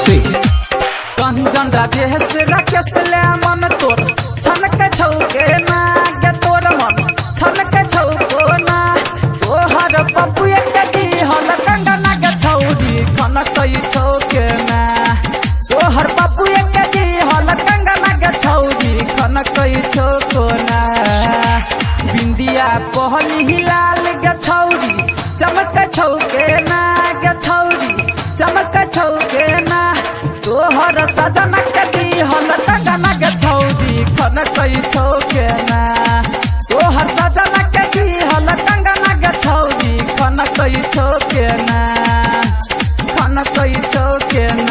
Sing. कंजन Rajesh Rakesh ले मन तोर छनक छौके ना के तोर मन छनक छौको ना तोहर पप्पू एक दी हल कंगना के छौरी खनकई छौके ना तोहर पप्पू एक दी हल कंगना के छौरी खनकई छौको ना बिंदिया पहली हिलाल के छौरी चमक छौके ना के छौरी चमक छौके ना तोहर सजन के दी हल कंगना के छौरी खनकई छौके ना तोहर सजन के दी हल कंगना के छौरी खनकई छौके ना खनकई छौके ना।